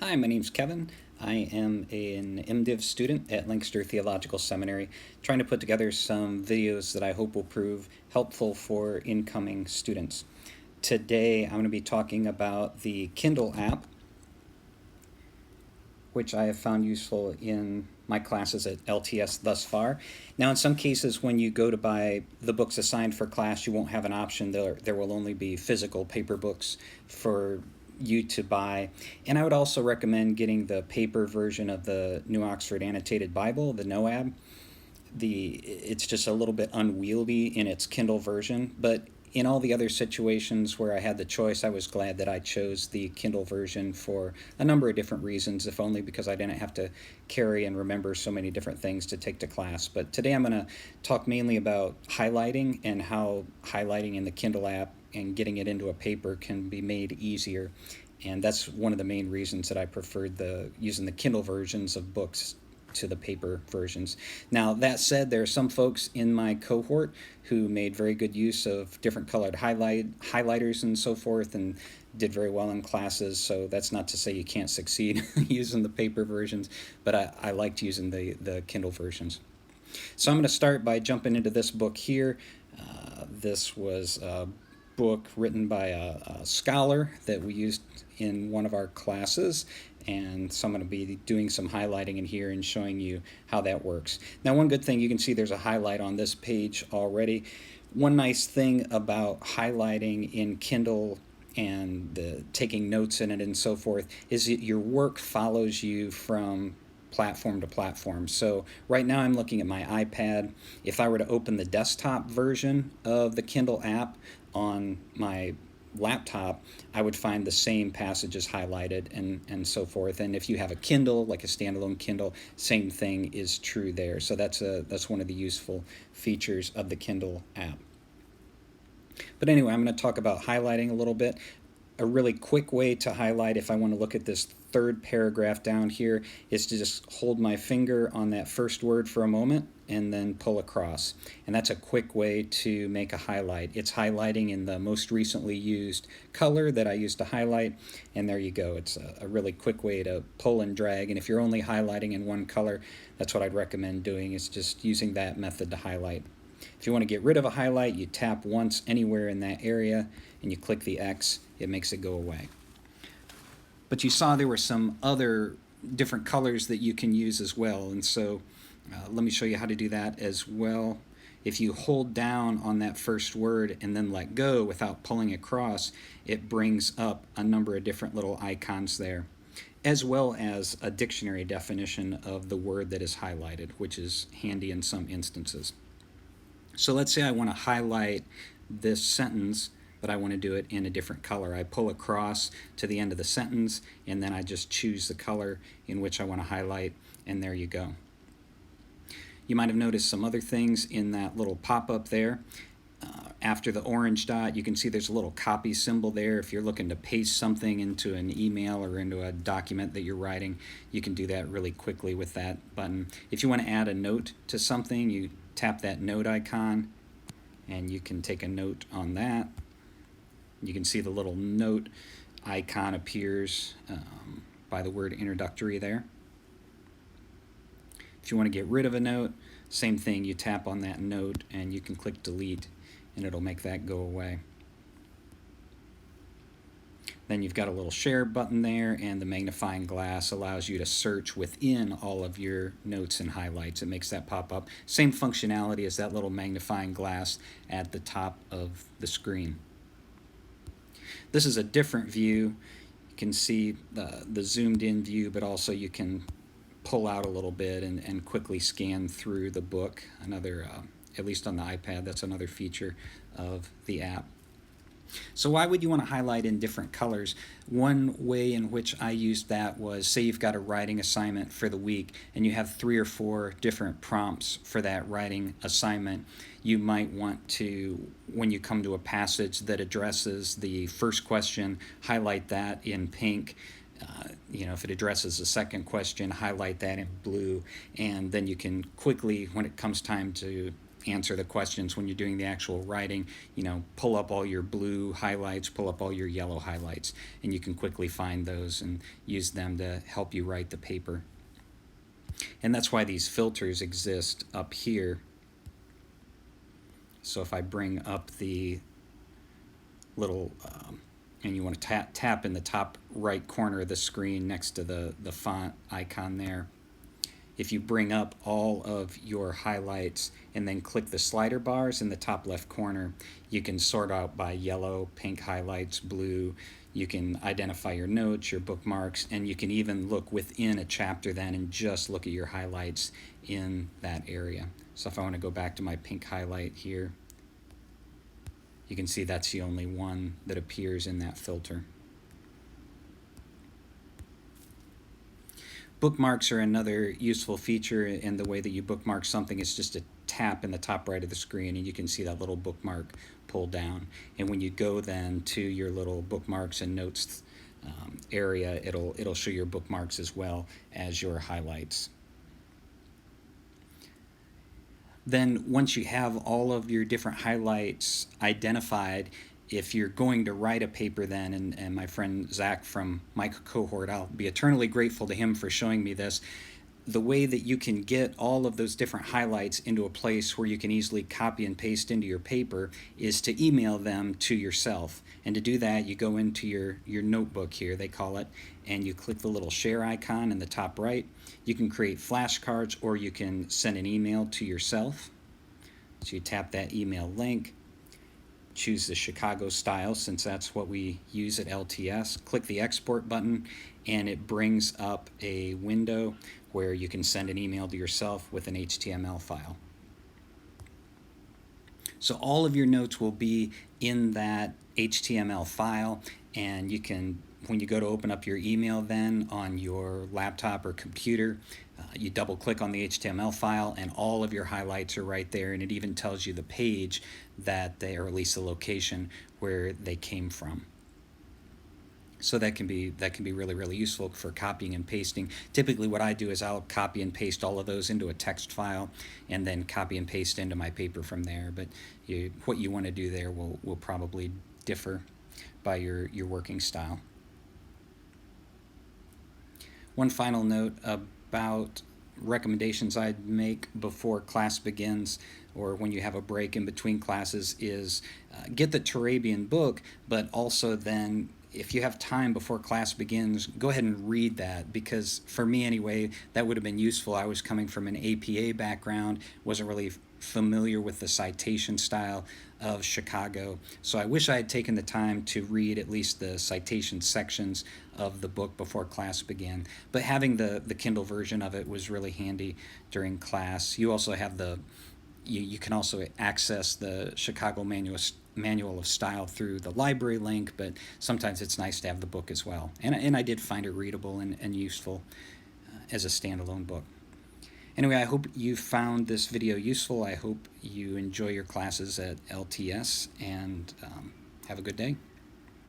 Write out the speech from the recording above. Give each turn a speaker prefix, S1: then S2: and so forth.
S1: Hi, my name's Kevin. I am an MDiv student at Lancaster Theological Seminary, trying to put together some videos that I hope will prove helpful for incoming students. Today, I'm going to be talking about the Kindle app, which I have found useful in my classes at LTS thus far. Now, in some cases, when you go to buy the books assigned for class, you won't have an option. There will only be physical paper books for you to buy. And I would also recommend getting the paper version of the New Oxford Annotated Bible, the NOAB. It's just a little bit unwieldy in its Kindle version, but in all the other situations where I had the choice, I was glad that I chose the Kindle version for a number of different reasons, if only because I didn't have to carry and remember so many different things to take to class. But today I'm going to talk mainly about highlighting and how highlighting in the Kindle app and getting it into a paper can be made easier. And that's one of the main reasons that I preferred using the Kindle versions of books to the paper versions. Now, that said, there are some folks in my cohort who made very good use of different colored highlighters and so forth and did very well in classes, so that's not to say you can't succeed using the paper versions, but I liked using the Kindle versions. So I'm going to start by jumping into this book here. This was a book written by a scholar that we used in one of our classes, and so I'm going to be doing some highlighting in here and showing you how that works. Now, one good thing, you can see there's a highlight on this page already. One nice thing about highlighting in Kindle and taking notes in it and so forth is that your work follows you from platform to platform. So right now I'm looking at my iPad. If I were to open the desktop version of the Kindle app on my laptop, I would find the same passages highlighted and so forth. And if you have a Kindle, like a standalone Kindle, same thing is true there. So that's one of the useful features of the Kindle app. But anyway, I'm going to talk about highlighting a little bit. A really quick way to highlight, if I want to look at this third paragraph down here, is to just hold my finger on that first word for a moment and then pull across. And that's a quick way to make a highlight. It's highlighting in the most recently used color that I used to highlight, and there you go. It's a really quick way to pull and drag. And if you're only highlighting in one color, that's what I'd recommend doing, is just using that method to highlight. If you want to get rid of a highlight, you tap once anywhere in that area and you click the X. It makes it go away. But you saw there were some other different colors that you can use as well, and so let me show you how to do that as well. If you hold down on that first word and then let go without pulling across, it brings up a number of different little icons there, as well as a dictionary definition of the word that is highlighted, which is handy in some instances. So let's say I want to highlight this sentence, but I want to do it in a different color. I pull across to the end of the sentence, and then I just choose the color in which I want to highlight, and there you go. You might have noticed some other things in that little pop-up there. After the orange dot, you can see there's a little copy symbol there. If you're looking to paste something into an email or into a document that you're writing, you can do that really quickly with that button. If you want to add a note to something, you tap that note icon, and you can take a note on that. You can see the little note icon appears by the word introductory there. If you want to get rid of a note, same thing, you tap on that note and you can click delete and it'll make that go away. Then you've got a little share button there, and the magnifying glass allows you to search within all of your notes and highlights. It makes that pop up. Same functionality as that little magnifying glass at the top of the screen. This is a different view. You can see the zoomed in view, but also you can pull out a little bit and quickly scan through the book. At least on the iPad, that's another feature of the app. So why would you want to highlight in different colors? One way in which I used that was, say you've got a writing assignment for the week and you have 3 or 4 different prompts for that writing assignment. You might want to, when you come to a passage that addresses the first question, highlight that in pink. If it addresses the second question, highlight that in blue, and then you can quickly, when it comes time to answer the questions when you're doing the actual writing. Pull up all your blue highlights, pull up all your yellow highlights, and you can quickly find those and use them to help you write the paper. And that's why these filters exist up here. So if I bring up the little, and you want to tap in the top right corner of the screen next to the font icon there. If you bring up all of your highlights and then click the slider bars in the top left corner, you can sort out by yellow, pink highlights, blue. You can identify your notes, your bookmarks, and you can even look within a chapter then and just look at your highlights in that area. So if I want to go back to my pink highlight here, you can see that's the only one that appears in that filter. Bookmarks are another useful feature, and the way that you bookmark something is just a tap in the top right of the screen, and you can see that little bookmark pull down. And when you go then to your little bookmarks and notes area, it'll show your bookmarks as well as your highlights. Then once you have all of your different highlights identified, if you're going to write a paper then, and my friend Zach from my cohort, I'll be eternally grateful to him for showing me this, the way that you can get all of those different highlights into a place where you can easily copy and paste into your paper is to email them to yourself. And to do that, you go into your notebook here, they call it, and you click the little share icon in the top right. You can create flashcards, or you can send an email to yourself. So you tap that email link, choose the Chicago style since that's what we use at LTS, click the export button, and it brings up a window where you can send an email to yourself with an HTML file. So all of your notes will be in that HTML file, and you can, when you go to open up your email then on your laptop or computer, you double click on the HTML file and all of your highlights are right there, and it even tells you the page that they, or at least the location where they came from. So that can be really, really useful for copying and pasting. Typically what I do is I'll copy and paste all of those into a text file and then copy and paste into my paper from there. But what you want to do there will probably differ by your working style. One final note about recommendations I'd make before class begins or when you have a break in between classes is get the Turabian book, but also then if you have time before class begins, go ahead and read that, because for me anyway, that would have been useful. I was coming from an APA background, wasn't really familiar with the citation style of Chicago. So I wish I had taken the time to read at least the citation sections of the book before class began. But having the Kindle version of it was really handy during class. You also have you can also access the Chicago Manual of Style through the library link, but sometimes it's nice to have the book as well. And I did find it readable and useful as a standalone book. Anyway, I hope you found this video useful. I hope you enjoy your classes at LTS, and have a good day.